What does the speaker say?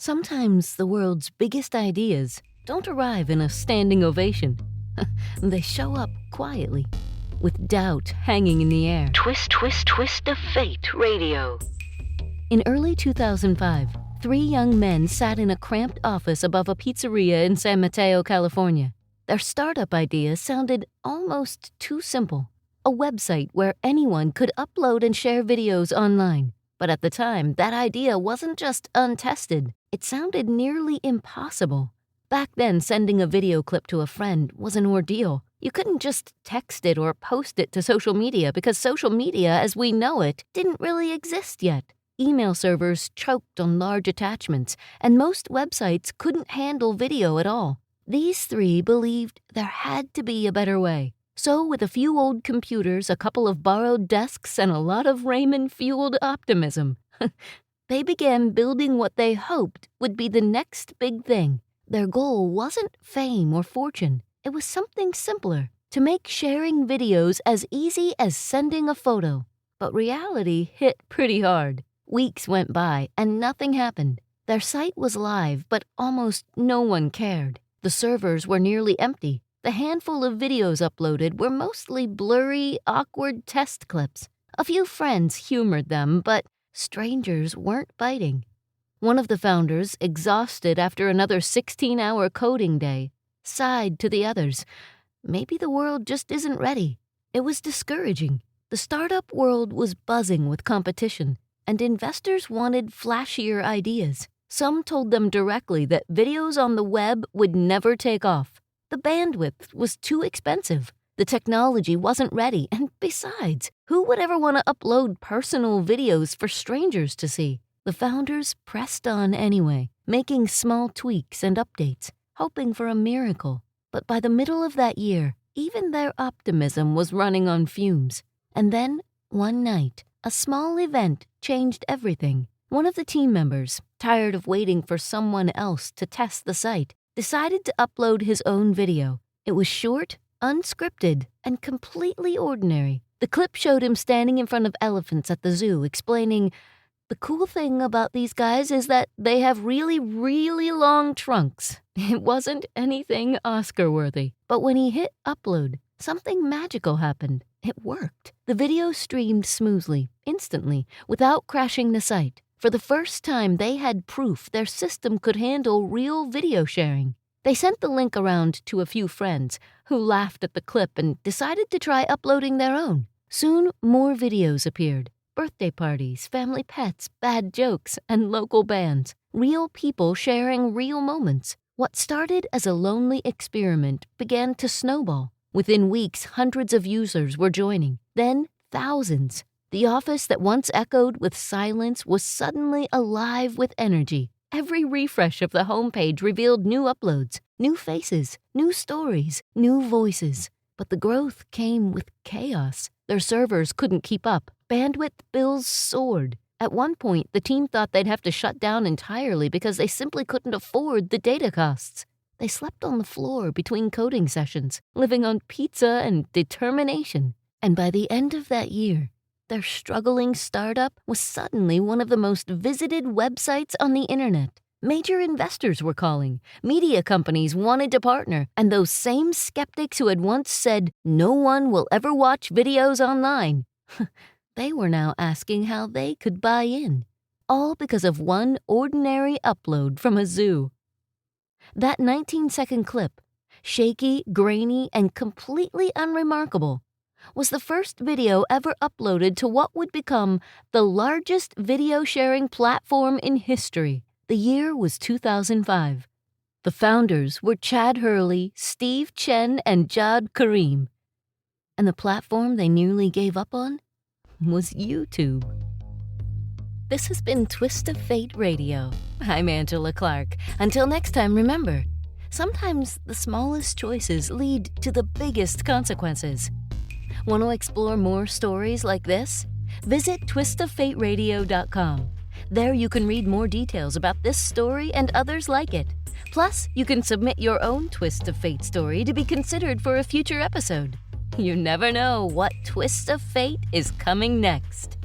Sometimes the world's biggest ideas don't arrive in a standing ovation. They show up quietly, with doubt hanging in the air. Twist of Fate Radio. In early 2005, three young men sat in a cramped office above a pizzeria in San Mateo, California. Their startup idea sounded almost too simple. A website where anyone could upload and share videos online. But at the time, that idea wasn't just untested. It sounded nearly impossible. Back then, sending a video clip to a friend was an ordeal. You couldn't just text it or post it to social media because social media, as we know it, didn't really exist yet. Email servers choked on large attachments, and most websites couldn't handle video at all. These three believed there had to be a better way. So with a few old computers, a couple of borrowed desks, and a lot of Raymond-fueled optimism, they began building what they hoped would be the next big thing. Their goal wasn't fame or fortune. It was something simpler, to make sharing videos as easy as sending a photo. But reality hit pretty hard. Weeks went by and nothing happened. Their site was live, but almost no one cared. The servers were nearly empty. The handful of videos uploaded were mostly blurry, awkward test clips. A few friends humored them, but strangers weren't biting. One of the founders, exhausted after another 16-hour coding day, sighed to the others. Maybe the world just isn't ready. It was discouraging. The startup world was buzzing with competition, and investors wanted flashier ideas. Some told them directly that videos on the web would never take off. The bandwidth was too expensive. The technology wasn't ready, and besides, who would ever want to upload personal videos for strangers to see? The founders pressed on anyway, making small tweaks and updates, hoping for a miracle. But by the middle of that year, even their optimism was running on fumes. And then, one night, a small event changed everything. One of the team members, tired of waiting for someone else to test the site, decided to upload his own video. It was short, unscripted, and completely ordinary. The clip showed him standing in front of elephants at the zoo, explaining, "The cool thing about these guys is that they have really, really long trunks." It wasn't anything Oscar-worthy. But when he hit upload, something magical happened. It worked. The video streamed smoothly, instantly, without crashing the site. For the first time, they had proof their system could handle real video sharing. They sent the link around to a few friends, who laughed at the clip and decided to try uploading their own. Soon, more videos appeared. Birthday parties, family pets, bad jokes, and local bands. Real people sharing real moments. What started as a lonely experiment began to snowball. Within weeks, hundreds of users were joining. Then, thousands. The office that once echoed with silence was suddenly alive with energy. Every refresh of the homepage revealed new uploads, new faces, new stories, new voices. But the growth came with chaos. Their servers couldn't keep up. Bandwidth bills soared. At one point, the team thought they'd have to shut down entirely because they simply couldn't afford the data costs. They slept on the floor between coding sessions, living on pizza and determination. And by the end of that year, their struggling startup was suddenly one of the most visited websites on the internet. Major investors were calling, media companies wanted to partner, and those same skeptics who had once said, "No one will ever watch videos online," they were now asking how they could buy in. All because of one ordinary upload from a zoo. That 19-second clip, shaky, grainy, and completely unremarkable, was the first video ever uploaded to what would become the largest video sharing platform in history. The year was 2005. The founders were Chad Hurley, Steve Chen, and Jad Karim. And the platform they nearly gave up on was YouTube. This has been Twist of Fate Radio. I'm Angela Clark. Until next time, remember, sometimes the smallest choices lead to the biggest consequences. Want to explore more stories like this? Visit twistoffateradio.com. There you can read more details about this story and others like it. Plus, you can submit your own Twist of Fate story to be considered for a future episode. You never know what twist of fate is coming next.